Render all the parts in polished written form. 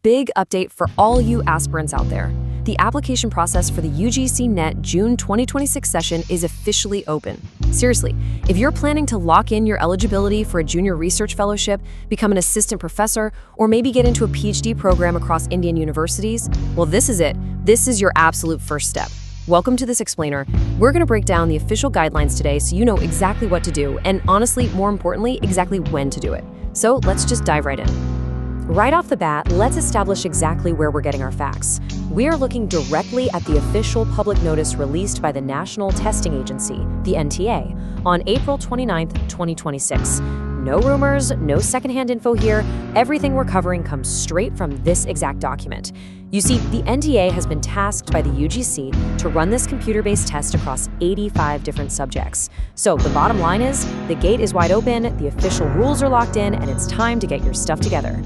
big update for all you aspirants out there. The application process for the UGC NET June 2026 session is officially open. Seriously, if you're planning to lock in your eligibility for a junior research fellowship, become an assistant professor, or maybe get into a PhD program across Indian universities, well, this is it. This is your absolute first step. Welcome to this explainer. We're going to break down the official guidelines today so you know exactly what to do, and honestly, more importantly, exactly when to do it. So let's just dive right in. Right off the bat, let's establish exactly where we're getting our facts. We are looking directly at the official public notice released by the National Testing Agency, the NTA, on April 29th, 2026. No rumors, no secondhand info here. Everything we're covering comes straight from this exact document. You see, the NTA has been tasked by the UGC to run this computer-based test across 85 different subjects. So the bottom line is, the gate is wide open, the official rules are locked in, and it's time to get your stuff together.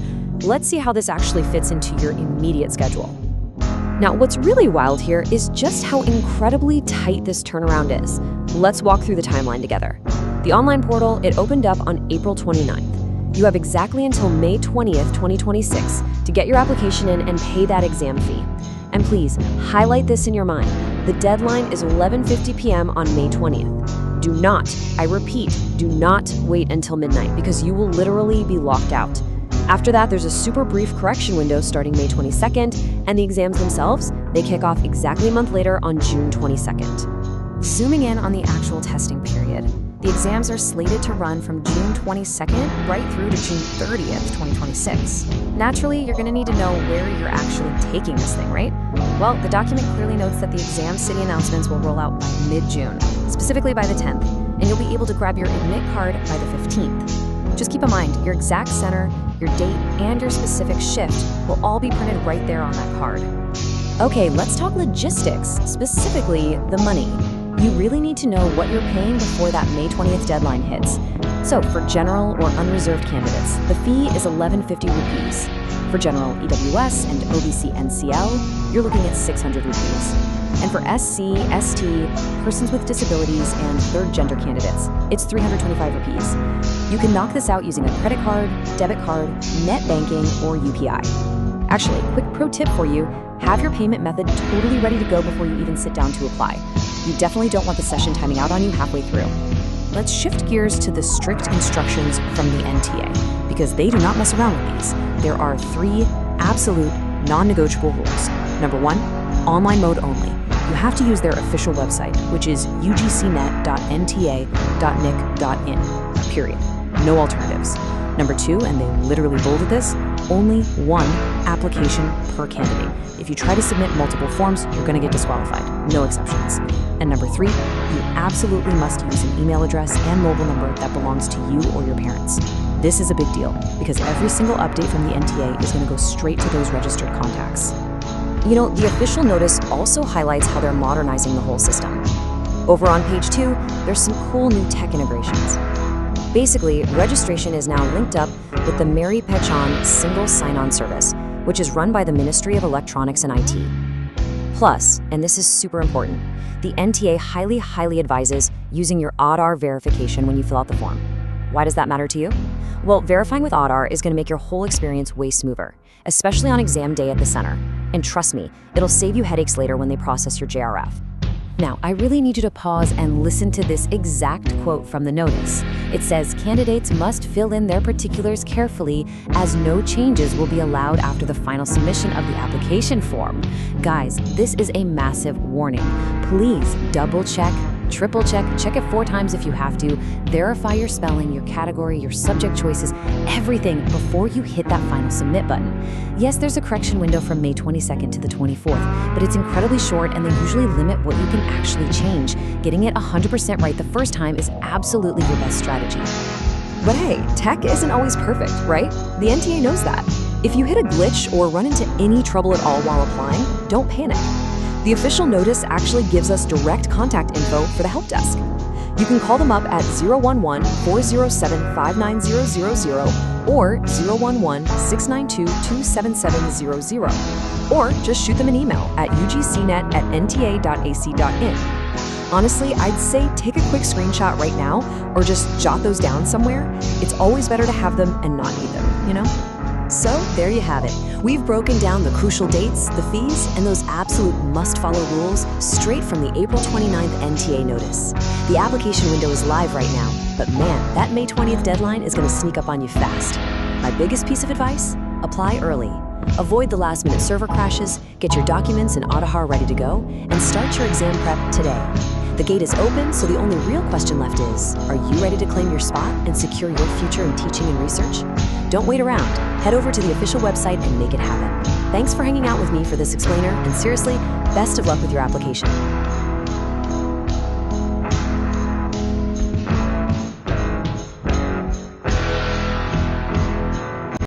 Let's see how this actually fits into your immediate schedule. Now, what's really wild here is just how incredibly tight this turnaround is. Let's walk through the timeline together. The online portal, it opened up on April 29th. You have exactly until May 20th, 2026 to get your application in and pay that exam fee. And please, highlight this in your mind. The deadline is 11:50 p.m. on May 20th. Do not, I repeat, do not wait until midnight because you will literally be locked out. After that, there's a super brief correction window starting May 22nd, and the exams themselves, they kick off exactly a month later on June 22nd. Zooming in on the actual testing period, the exams are slated to run from June 22nd right through to June 30th, 2026. Naturally, you're going to need to know where you're actually taking this thing, right? Well, the document clearly notes that the exam city announcements will roll out by mid-June, specifically by the 10th, and you'll be able to grab your admit card by the 15th. Just keep in mind, your exact center, your date, and your specific shift will all be printed right there on that card. Okay, let's talk logistics, specifically the money. You really need to know what you're paying before that May 20th deadline hits. So for general or unreserved candidates, the fee is 1150 rupees. For general EWS and OBC NCL, you're looking at 600 rupees. And for SC, ST, persons with disabilities, and third gender candidates, it's 325 rupees. You can knock this out using a credit card, debit card, net banking, or UPI. Actually, quick pro tip for you, have your payment method totally ready to go before you even sit down to apply. You definitely don't want the session timing out on you halfway through. Let's shift gears to the strict instructions from the NTA, because they do not mess around with these. There are 3 absolute, non-negotiable rules. Number 1, online mode only. You have to use their official website, which is ugcnet.nta.nic.in, period. No alternatives. Number 2, and they literally bolded this, only 1 application per candidate. If you try to submit multiple forms, you're going to get disqualified. No exceptions. And number 3, you absolutely must use an email address and mobile number that belongs to you or your parents. This is a big deal because every single update from the NTA is going to go straight to those registered contacts. You know, the official notice also highlights how they're modernizing the whole system. Over on page 2, there's some cool new tech integrations. Basically, registration is now linked up with the Mary Pechan single sign-on service, which is run by the Ministry of Electronics and IT. Plus, and this is super important, the NTA highly advises using your Aadhaar verification when you fill out the form. Why does that matter to you? Well, verifying with Aadhaar is going to make your whole experience way smoother, especially on exam day at the center. And trust me, it'll save you headaches later when they process your JRF. Now, I really need you to pause and listen to this exact quote from the notice. It says, candidates must fill in their particulars carefully as no changes will be allowed after the final submission of the application form. Guys, this is a massive warning. Please double check, triple check it 4 times if you have to. Verify your spelling, your category, your subject choices, everything before you hit that final submit button. Yes, there's a correction window from May 22nd to the 24th, but it's incredibly short and they usually limit what you can actually change. Getting it 100% right the first time is absolutely your best strategy. But hey, tech isn't always perfect, right? The NTA knows that. If you hit a glitch or run into any trouble at all while applying, don't panic. The official notice actually gives us direct contact info for the help desk. You can call them up at 011-407-59000 or 011-692-27700, or just shoot them an email at ugcnet@nta.ac.in. Honestly, I'd say take a quick screenshot right now or just jot those down somewhere. It's always better to have them and not need them, you know? So there you have it. We've broken down the crucial dates, the fees, and those absolute must-follow rules straight from the April 29th NTA notice. The application window is live right now, but man, that May 20th deadline is going to sneak up on you fast. My biggest piece of advice? Apply early. Avoid the last-minute server crashes, get your documents and AutoHAR ready to go, and start your exam prep today. The gate is open, so the only real question left is, are you ready to claim your spot and secure your future in teaching and research? Don't wait around. Head over to the official website and make it happen. Thanks for hanging out with me for this explainer, and seriously, best of luck with your application.